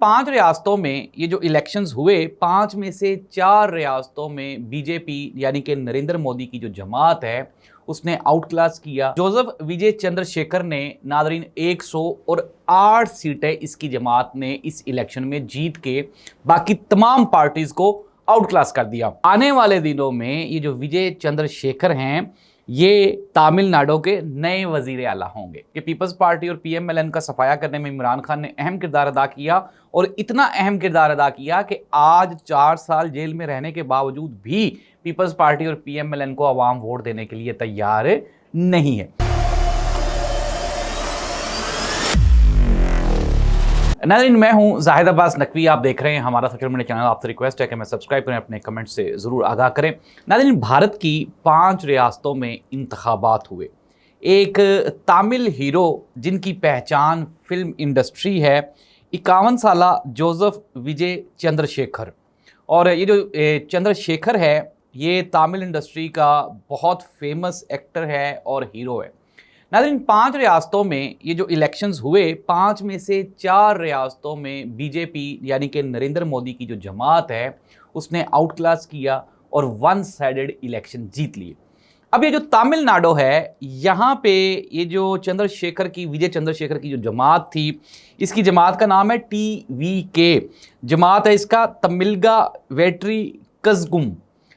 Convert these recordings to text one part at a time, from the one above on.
5 रियासतों में ये जो इलेक्शंस हुए, 5 में से 4 रियासतों में बीजेपी यानी कि नरेंद्र मोदी की जो जमात है, उसने आउट क्लास किया। जोसेफ विजय चंद्रशेखर ने नादरीन 108 सीटें इसकी जमात ने इस इलेक्शन में जीत के बाकी तमाम पार्टीज को आउट क्लास कर दिया। आने वाले दिनों में ये जो विजय चंद्रशेखर हैं, ये तमिलनाडु के नए वजीर आला होंगे। कि पीपल्स पार्टी और पीएमएलएन का सफाया करने में इमरान खान ने अहम किरदार अदा किया और इतना अहम किरदार अदा किया कि आज 4 साल जेल में रहने के बावजूद भी पीपल्स पार्टी और पीएमएलएन को अवाम वोट देने के लिए तैयार नहीं है। नाज़रीन, मैं हूं जाहिद अब्बास नकवी, आप देख रहे हैं हमारा सोशल मीडिया चैनल। आपसे रिक्वेस्ट है कि मैं सब्सक्राइब करें, अपने कमेंट से ज़रूर आगाह करें। नाज़रीन, भारत की 5 रियासतों में इंतखाबात हुए। एक तामिल हीरो जिनकी पहचान फिल्म इंडस्ट्री है, 51 साला जोसेफ विजय चंद्रशेखर। और ये जो चंद्रशेखर है, ये तामिल इंडस्ट्री का बहुत फेमस एक्टर है और हीरो है। नाज़रीन, 5 रियासतों में ये जो इलेक्शंस हुए, 5 में से 4 रियासतों में बीजेपी यानी कि नरेंद्र मोदी की जो जमात है, उसने आउट क्लास किया और वन साइडेड इलेक्शन जीत लिए। अब ये जो तमिलनाडु है, यहाँ पे ये जो विजय चंद्रशेखर की जो जमात थी, इसकी जमात का नाम है TVK। जमात है इसका तमिलगा वेट्री कज़गुम।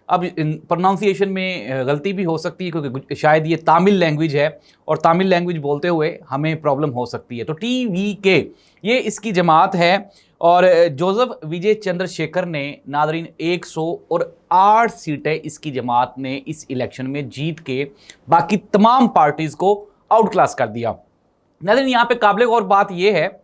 अब प्रोनाउंसिएशन में गलती भी हो सकती है क्योंकि शायद ये तमिल लैंग्वेज है और तमिल लैंग्वेज बोलते हुए हमें प्रॉब्लम हो सकती है। तो TVK ये इसकी जमात है और जोसेफ विजय चंद्रशेखर ने नादरीन 108 सीटें इसकी जमात ने इस इलेक्शन में जीत के बाकी तमाम पार्टीज को आउट क्लास कर दिया। नादरीन, यहाँ पे काबिल गौर बात यह है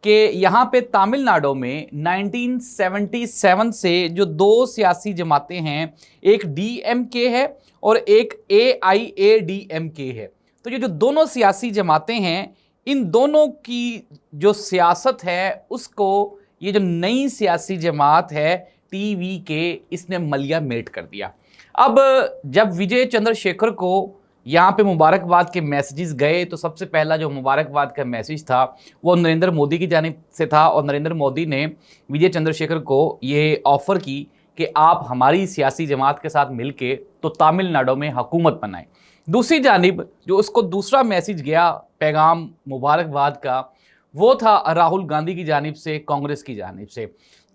कि यहाँ पे तमिलनाडु में 1977 से जो 2 सियासी जमातें हैं, एक DMK है और एक AIADMK है। तो ये जो दोनों सियासी जमातें हैं, इन दोनों की जो सियासत है उसको ये जो नई सियासी जमात है TVK, इसने मलिया मेट कर दिया। अब जब विजय चंद्रशेखर को यहाँ पे मुबारकबाद के मैसेजेस गए, तो सबसे पहला जो मुबारकबाद का मैसेज था वो नरेंद्र मोदी की जानिब से था और नरेंद्र मोदी ने विजय चंद्रशेखर को ये ऑफ़र की कि आप हमारी सियासी जमात के साथ मिलके तो तमिलनाडु में हुकूमत बनाएं। दूसरी जानिब जो उसको दूसरा मैसेज गया पैगाम मुबारकबाद का, वो था राहुल गांधी की जानिब से, कांग्रेस की जानिब से।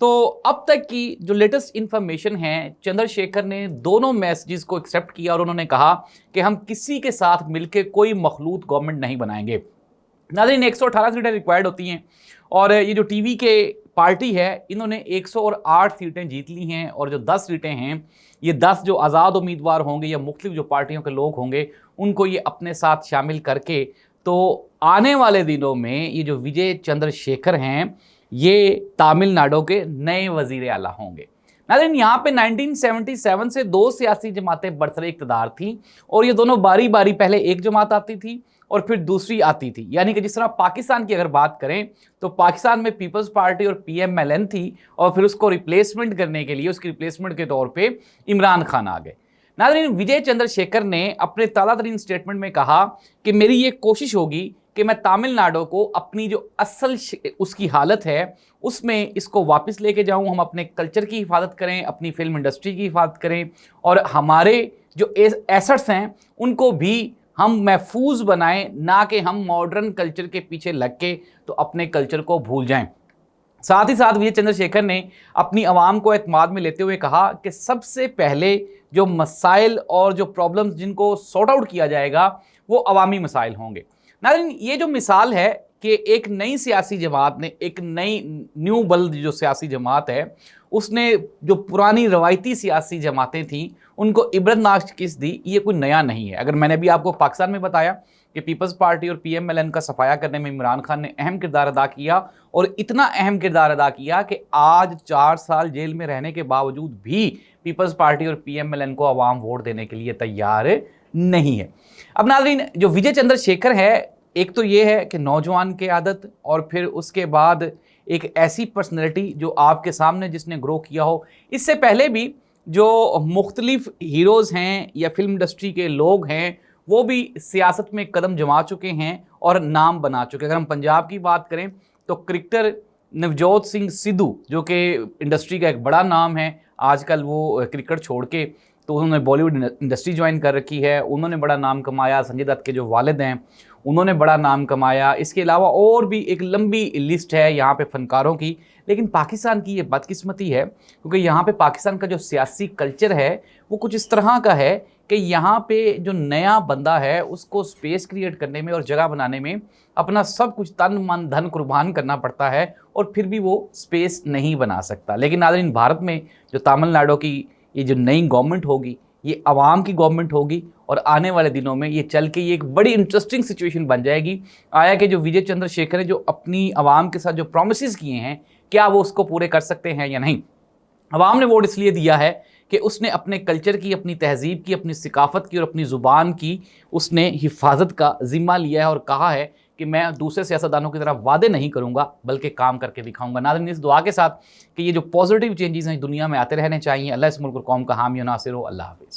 तो अब तक की जो लेटेस्ट इन्फॉर्मेशन है, चंद्रशेखर ने दोनों मैसेजेस को एक्सेप्ट किया और उन्होंने कहा कि हम किसी के साथ मिलकर कोई मखलूत गवर्नमेंट नहीं बनाएंगे। नाज़रीन, 118 सीटें रिक्वायर्ड होती हैं और ये जो TVK पार्टी है, इन्होंने 108 सीटें जीत ली हैं और जो 10 सीटें हैं, ये 10 जो आज़ाद उम्मीदवार होंगे या मुख्तलिफ जो पार्टियों के लोग होंगे, उनको ये अपने साथ शामिल करके तो आने वाले दिनों में ये जो विजय चंद्रशेखर हैं, ये तमिलनाडु के नए वजीर आला होंगे। नाज़रीन, यहाँ पे 1977 से 2 सियासी जमातें बरसरे इक़्तिदार थीं और ये दोनों बारी बारी पहले एक जमात आती थी और फिर दूसरी आती थी। यानी कि जिस तरह पाकिस्तान की अगर बात करें तो पाकिस्तान में पीपल्स पार्टी और PMLN थी और फिर उसको रिप्लेसमेंट करने के लिए, उसकी रिप्लेसमेंट के तौर पे इमरान खान आ गए। नाज़रीन, विजय चंद्रशेखर ने अपने ताज़ा तरीन स्टेटमेंट में कहा कि मेरी ये कोशिश होगी कि मैं तमिलनाडु को अपनी जो असल उसकी हालत है उसमें इसको वापस लेके जाऊं, हम अपने कल्चर की हिफाजत करें, अपनी फिल्म इंडस्ट्री की हिफाजत करें और हमारे जो एसेट्स हैं उनको भी हम महफूज बनाएं, ना कि हम मॉडर्न कल्चर के पीछे लग के तो अपने कल्चर को भूल जाएं। साथ ही साथ विजय चंद्रशेखर ने अपनी आवाम को एतमाद में लेते हुए कहा कि सबसे पहले जो मसाइल और जो प्रॉब्लम्स जिनको सॉर्ट आउट किया जाएगा वो अवामी मसाइल होंगे। नाज़रीन, ये जो मिसाल है कि एक नई सियासी जमात ने, एक नई न्यू बल्द जो सियासी जमात है, उसने जो पुरानी रवायती सियासी जमातें थीं उनको इबरतनाक शिकस्त दी, ये कोई नया नहीं है। अगर मैंने भी आपको पाकिस्तान में बताया कि पीपल्स पार्टी और PMLN का सफाया करने में इमरान खान ने अहम किरदार अदा किया और इतना अहम किरदार अदा किया कि आज 4 साल जेल में रहने के बावजूद भी पीपल्स पार्टी और PMLN को अवाम वोट देने के लिए तैयार नहीं है। अब नाज़रीन, जो विजय चंद्रशेखर है, एक तो ये है कि नौजवान की आदत और फिर उसके बाद एक ऐसी पर्सनैलिटी जो आपके सामने जिसने ग्रो किया हो। इससे पहले भी जो मुख्तलिफ हीरोज़ हैं या फिल्म इंडस्ट्री के लोग हैं, वो भी सियासत में कदम जमा चुके हैं और नाम बना चुके हैं। अगर हम पंजाब की बात करें तो क्रिकेटर नवजोत सिंह सिद्धू जो कि इंडस्ट्री का एक बड़ा नाम है, आजकल वो क्रिकेट छोड़ के तो उन्होंने बॉलीवुड इंडस्ट्री ज्वाइन कर रखी है, उन्होंने बड़ा नाम कमाया। संजय दत्त के जो वालिद हैं उन्होंने बड़ा नाम कमाया। इसके अलावा और भी एक लंबी लिस्ट है यहाँ पे फनकारों की। लेकिन पाकिस्तान की ये बदकिस्मती है क्योंकि यहाँ पे पाकिस्तान का जो सियासी कल्चर है वो कुछ इस तरह का है कि यहाँ पे जो नया बंदा है उसको स्पेस क्रिएट करने में और जगह बनाने में अपना सब कुछ तन मन धन कुर्बान करना पड़ता है और फिर भी वो स्पेस नहीं बना सकता। लेकिन नाज़रीन, भारत में जो तमिलनाडु की ये जो नई गवर्नमेंट होगी ये आवाम की गवर्नमेंट होगी और आने वाले दिनों में ये चल के ये एक बड़ी इंटरेस्टिंग सिचुएशन बन जाएगी। आया कि जो विजय चंद्रशेखर ने जो अपनी आवाम के साथ जो प्रोमिसेस किए हैं क्या वो उसको पूरे कर सकते हैं या नहीं। आवाम ने वोट इसलिए दिया है कि उसने अपने कल्चर की, अपनी तहजीब की, अपनी सिकाफत की और अपनी ज़ुबान की उसने हिफाजत का ज़िम्मा लिया है और कहा है कि मैं दूसरे सियासतदानों की तरह वादे नहीं करूंगा बल्कि काम करके दिखाऊंगा। नाज़रीन, इस दुआ के साथ कि ये जो पॉजिटिव चेंजेस हैं दुनिया में आते रहने चाहिए। अल्लाह इस मुल्क और कौम का हामी और नासिर हो। अल्लाह हाफिज़।